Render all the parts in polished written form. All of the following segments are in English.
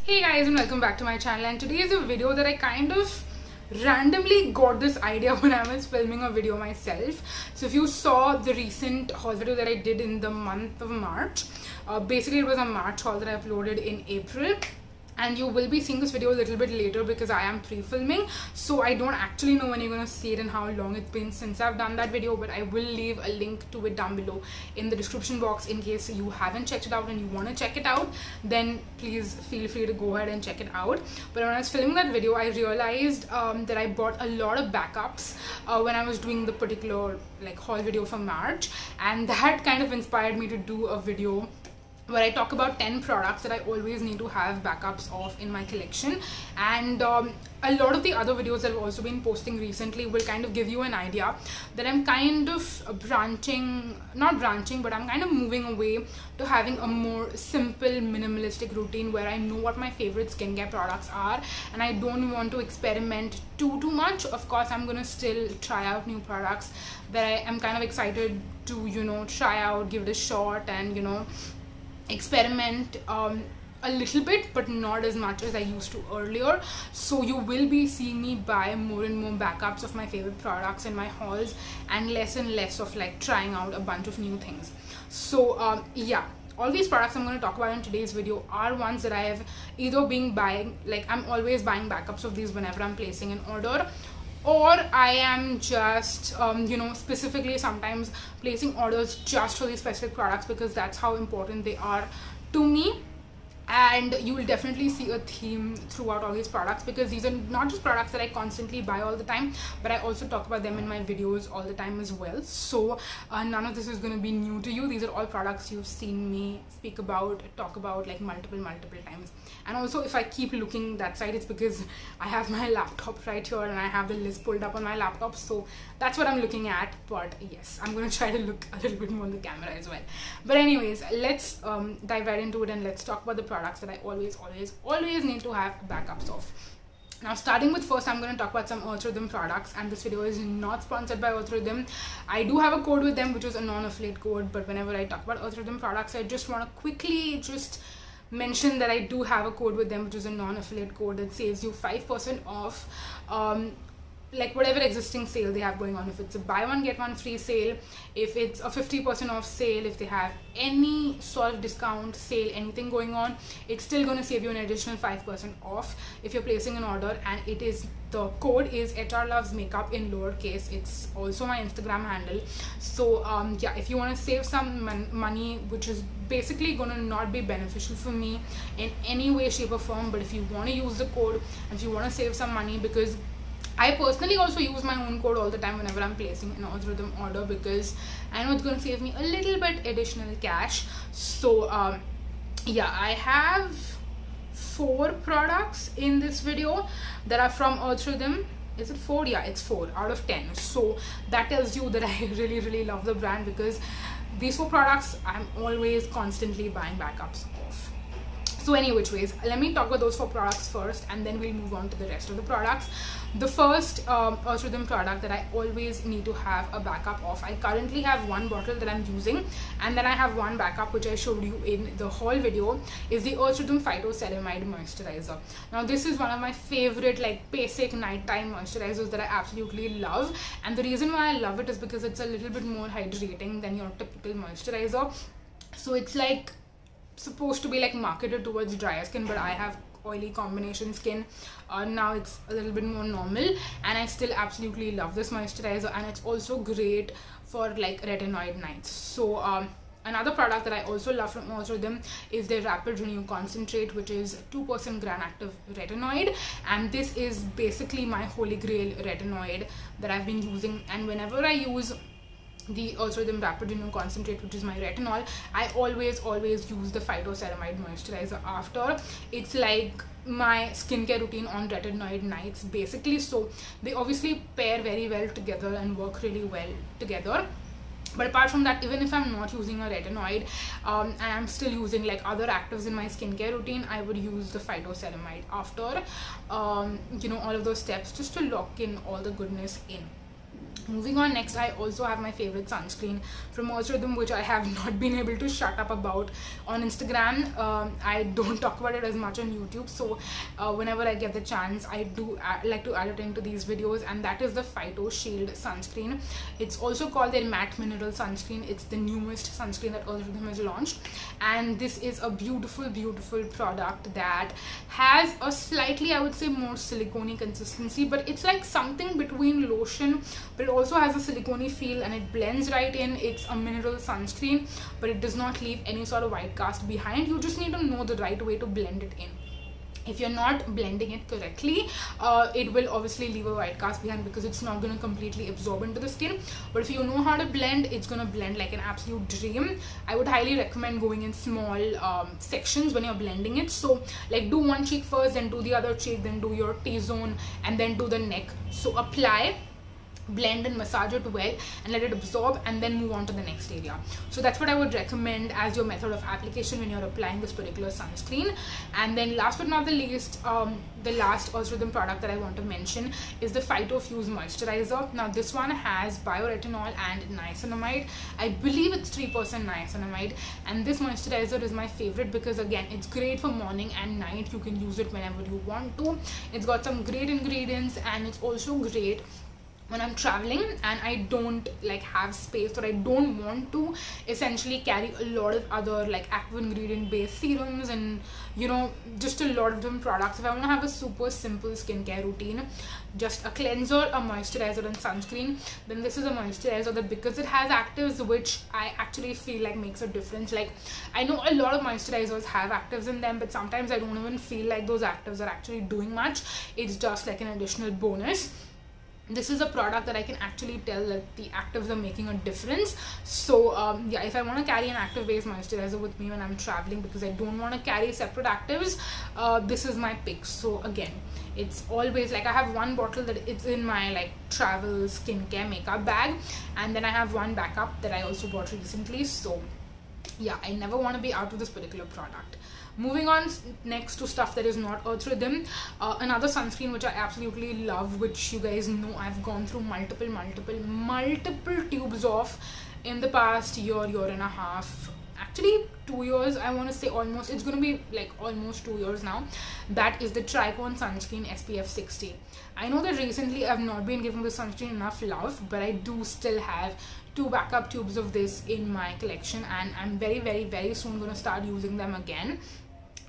Hey guys, and welcome back to my channel. And today is a video that I kind of randomly got this idea when I was filming a video myself. So if you saw the recent haul video that I did in the month of March, basically it was a March haul that I uploaded in April. And you will be seeing this video a little bit later because I am pre-filming, so I don't actually know when you're gonna see it and how long it's been since I've done that video, but I will leave a link to it down below in the description box in case you haven't checked it out and you want to check it out. Then please feel free to go ahead and check it out. But when I was filming that video, I realized that I bought a lot of backups when I was doing the particular haul video for March, and that kind of inspired me to do a video where I talk about 10 products that I always need to have backups of in my collection. And a lot of the other videos that I've also been posting recently will kind of give you an idea that I'm kind of not branching, but I'm kind of moving away to having a more simple, minimalistic routine where I know what my favorite skincare products are and I don't want to experiment too much. Of course, I'm gonna still try out new products that I am kind of excited to, try out, give it a shot, and, experiment a little bit, but not as much as I used to earlier. So you will be seeing me buy more and more backups of my favorite products in my hauls and less of trying out a bunch of new things. So yeah, all these products I'm going to talk about in today's video are ones that I have either been buying, I'm always buying backups of these whenever I'm placing an order, or I am just specifically sometimes placing orders just for these specific products because that's how important they are to me. And you will definitely see a theme throughout all these products because these are not just products that I constantly buy all the time, but I also talk about them in my videos all the time as well. So none of this is going to be new to you. These are all products you've seen me talk about multiple times. And also, if I keep looking that side, it's because I have my laptop right here and I have the list pulled up on my laptop, so that's what I'm looking at. But yes, I'm going to try to look a little bit more on the camera as well. But anyways, let's dive right into it and let's talk about the products that I always need to have backups of. Now, starting with first, I'm going to talk about some Altruism products, and this video is not sponsored by Altruism. I do have a code with them, which is a non-affiliate code, but whenever I talk about Altruism products, I just want to quickly mention that I do have a code with them, which is a non-affiliate code that saves you 5% off whatever existing sale they have going on. If it's a buy one get one free sale, if it's a 50% off sale, if they have any sort of discount sale, anything going on, it's still going to save you an additional 5% off if you're placing an order. And the code is HRLovesMakeup in lowercase. It's also my Instagram handle. So yeah, if you want to save some money, which is basically going to not be beneficial for me in any way, shape or form, but if you want to use the code and if you want to save some money, because I personally also use my own code all the time whenever I'm placing an Altruism order because I know it's going to save me a little bit additional cash. So yeah, I have 4 products in this video that are from Altruism. Is it 4? Yeah, it's 4 out of 10. So that tells you that I really love the brand because these 4 products I'm always constantly buying backups of. So any which ways, let me talk about those 4 products first and then we'll move on to the rest of the products. The first Altruism product that I always need to have a backup of, I currently have 1 bottle that I'm using, and then I have 1 backup which I showed you in the haul video, is the Altruism Phytoceramide Moisturizer. Now this is one of my favorite basic nighttime moisturizers that I absolutely love, and the reason why I love it is because it's a little bit more hydrating than your typical moisturizer. So it's supposed to be marketed towards drier skin, but I have oily combination skin. Now it's a little bit more normal, and I still absolutely love this moisturizer, and it's also great for retinoid nights. So another product that I also love from Altruism is their Rapid Renew Concentrate, which is 2% gram-active retinoid, and this is basically my holy grail retinoid that I've been using. And whenever I use the Altruism Rapid Renew Concentrate, which is my retinol, I always use the Phytoceramide moisturizer after. It's my skincare routine on retinoid nights basically. So they obviously pair very well together and work really well together. But apart from that, even if I'm not using a retinoid and I'm still using other actives in my skincare routine, I would use the Phytoceramide after all of those steps just to lock in all the goodness in. Moving on, next I also have my favorite sunscreen from Altruism, which I have not been able to shut up about on Instagram. I don't talk about it as much on YouTube, so whenever I get the chance, I do like to add it into these videos, and that is the Phyto Shield sunscreen. It's also called their matte mineral sunscreen. It's the newest sunscreen that Altruism has launched, and this is a beautiful product that has a slightly, I would say, more silicone consistency, but it's like something between lotion, but it also has a silicone feel, and it blends right in. It's a mineral sunscreen, but it does not leave any sort of white cast behind. You just need to know the right way to blend it in. If you're not blending it correctly, it will obviously leave a white cast behind because it's not going to completely absorb into the skin. But if you know how to blend, it's going to blend like an absolute dream. I would highly recommend going in small sections when you're blending it. So like do one cheek first, then do the other cheek, then do your T-zone, and then do the neck. So apply, blend and massage it well and let it absorb, and then move on to the next area. So that's what I would recommend as your method of application when you're applying this particular sunscreen. And then last but not the least, the last Altruism product that I want to mention is the Phyto Fuse Moisturizer. Now this one has bioretinol and niacinamide. I believe it's 3% niacinamide, and this moisturizer is my favorite because again, it's great for morning and night. You can use it whenever you want to. It's got some great ingredients, and it's also great when I'm traveling and I don't like have space, or I don't want to essentially carry a lot of other like active ingredient based serums and just a lot of different products. If I want to have a super simple skincare routine, just a cleanser, a moisturizer and sunscreen, then this is a moisturizer that, because it has actives, which I actually feel like makes a difference. Like I know a lot of moisturizers have actives in them, but sometimes I don't even feel like those actives are actually doing much. It's just like an additional bonus. This is a product that I can actually tell that the actives are making a difference. So yeah, if I want to carry an active based moisturizer with me when I'm traveling because I don't want to carry separate actives, this is my pick. So again, it's always like I have one bottle that it's in my like travel skincare makeup bag, and then I have one backup that I also bought recently. So yeah, I never want to be out of this particular product. Moving on next to stuff that is not Altruism, another sunscreen which I absolutely love, which you guys know I've gone through multiple tubes of in the past year and a half, actually 2 years, I want to say. Almost, it's going to be like almost 2 years now. That is the Trycone Sunscreen SPF 60. I know that recently I've not been giving this sunscreen enough love, but I do still have 2 backup tubes of this in my collection, and I'm very soon going to start using them again.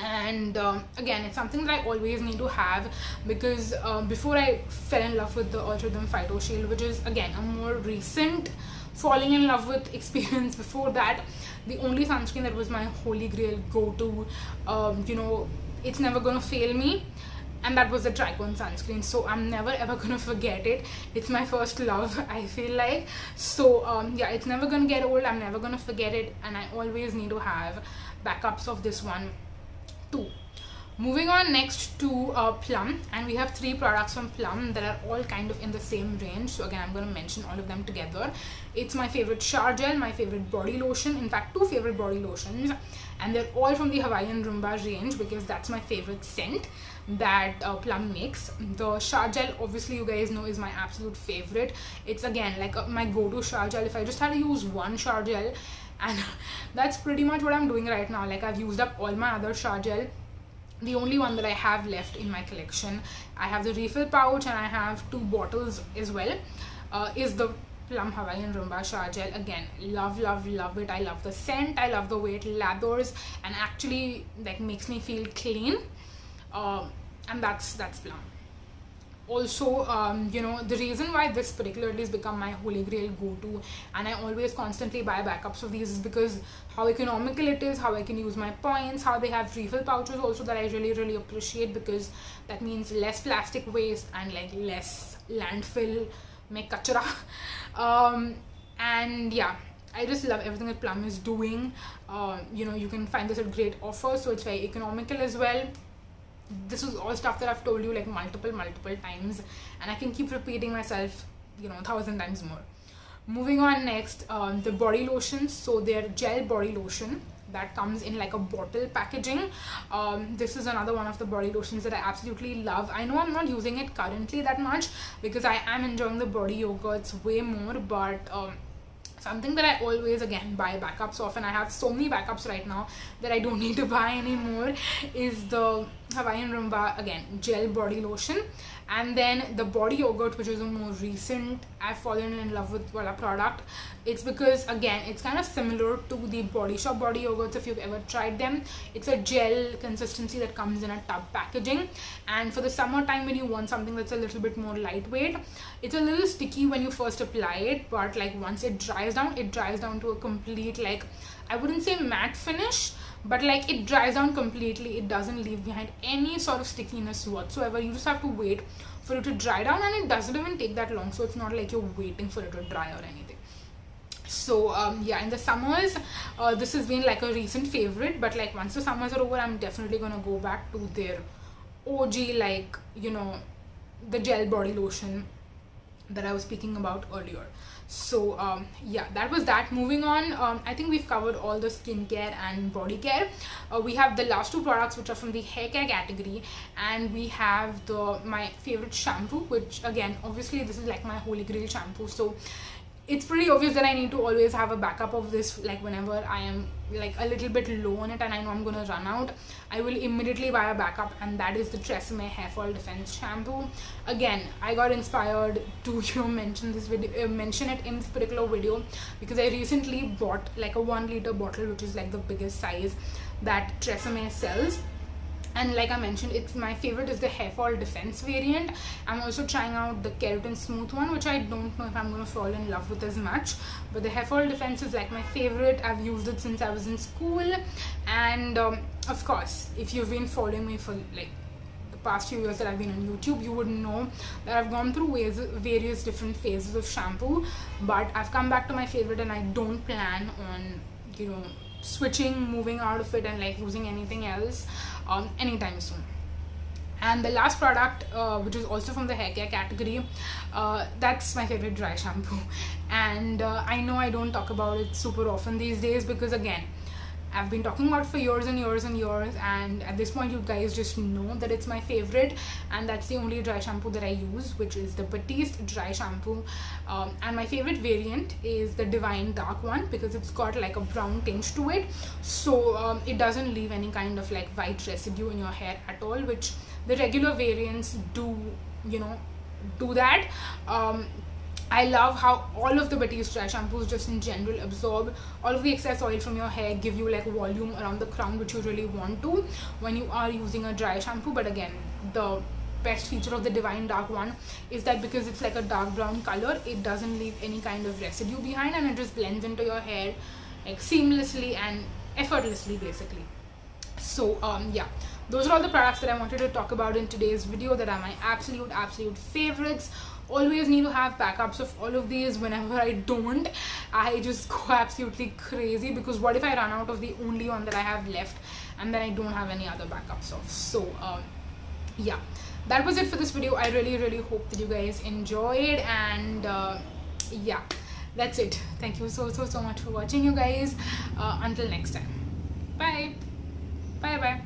And again, it's something that I always need to have because before I fell in love with the Altruism Phyto Shield, which is again a more recent falling in love with experience. Before that, the only sunscreen that was my holy grail go-to, it's never gonna fail me, and that was the Trycone sunscreen. So I'm never ever gonna forget it. It's my first love, I feel like. So yeah, it's never gonna get old. I'm never gonna forget it, and I always need to have backups of this one too. Moving on next to Plum, and we have 3 products from Plum that are all kind of in the same range. So again, I'm going to mention all of them together. It's my favorite shower gel, my favorite body lotion, in fact 2 favorite body lotions, and they're all from the Hawaiian Rumba range because that's my favorite scent that Plum makes. The shower gel, obviously you guys know, is my absolute favorite. It's again like my go-to shower gel if I just had to use one shower gel, and that's pretty much what I'm doing right now. Like I've used up all my other shower gel. The only one that I have left in my collection, I have the refill pouch and I have 2 bottles as well, is the Plum Hawaiian Rumba shower gel. Again, love it. I love the scent, I love the way it lathers and actually like makes me feel clean, and that's Plum. Also, the reason why this particularly has become my holy grail go-to, and I always constantly buy backups of these, is because how economical it is, how I can use my points, how they have refill pouches also that I really appreciate, because that means less plastic waste and like less landfill mein kachra. And yeah, I just love everything that Plum is doing. You can find this at great offers, so it's very economical as well. This is all stuff that I've told you like multiple times, and I can keep repeating myself 1,000 times more. Moving on next, the body lotions. So they're gel body lotion. that comes in like a bottle packaging. This is another one of the body lotions that I absolutely love. I know I'm not using it currently that much because I am enjoying the body yogurts way more, but something that I always again buy backups of, and I have so many backups right now that I don't need to buy anymore, is the Hawaiian Rumba, again, gel body lotion. And then the body yogurt, which is a more recent, I've fallen in love with a product. It's because again, it's kind of similar to the Body Shop body yogurts if you've ever tried them. It's a gel consistency that comes in a tub packaging, and for the summertime when you want something that's a little bit more lightweight, it's a little sticky when you first apply it, but like once it dries down to a complete, like, I wouldn't say matte finish, but like it dries down completely. It doesn't leave behind any sort of stickiness whatsoever. You just have to wait for it to dry down, and it doesn't even take that long, so it's not like you're waiting for it to dry or anything. So yeah, in the summers, this has been like a recent favorite, but like once the summers are over, I'm definitely gonna go back to their OG, like, you know, the gel body lotion that I was speaking about earlier. So yeah, that was that. Moving on, I think we've covered all the skincare and body care. We have the last two products which are from the hair care category, and we have my favorite shampoo, which again, obviously this is like my holy grail shampoo, so it's pretty obvious that I need to always have a backup of this. Like whenever I am like a little bit low on it and I know I'm gonna run out, I will immediately buy a backup, and that is the Tresemme Hair Fall Defense Shampoo. Again, I got inspired to, you know, mention it in this particular video because I recently bought like a 1 liter bottle, which is like the biggest size that Tresemme sells. And like I mentioned, it's my favorite is the hair fall defense variant. I'm also trying out the keratin smooth one, which I don't know if I'm going to fall in love with as much, but the hair fall defense is like my favorite. I've used it since I was in school, and of course, if you've been following me for like the past few years that I've been on YouTube, you would know that I've gone through various different phases of shampoo, but I've come back to my favorite, and I don't plan on, you know, moving out of it and like using anything else anytime soon. And the last product, which is also from the hair care category, that's my favorite dry shampoo. And I know I don't talk about it super often these days because again, I've been talking about it for years and years and years, and at this point you guys just know that it's my favorite, and that's the only dry shampoo that I use, which is the Batiste Dry Shampoo. And my favorite variant is the Divine Dark one because it's got like a brown tinge to it, so it doesn't leave any kind of like white residue in your hair at all, which the regular variants do, you know, do that. I love how all of the Batiste dry shampoos just in general absorb all of the excess oil from your hair, give you like volume around the crown, which you really want to when you are using a dry shampoo. But again, the best feature of the Divine Dark one is that because it's like a dark brown color, it doesn't leave any kind of residue behind, and it just blends into your hair like seamlessly and effortlessly basically. So yeah, those are all the products that I wanted to talk about in today's video that are my absolute favorites. Always need to have backups of all of these. Whenever I don't, I just go absolutely crazy because what if I run out of the only one that I have left and then I don't have any other backups of. So yeah, that was it for this video. I really hope that you guys enjoyed, and yeah, that's it. Thank you so much for watching, you guys. Until next time, bye.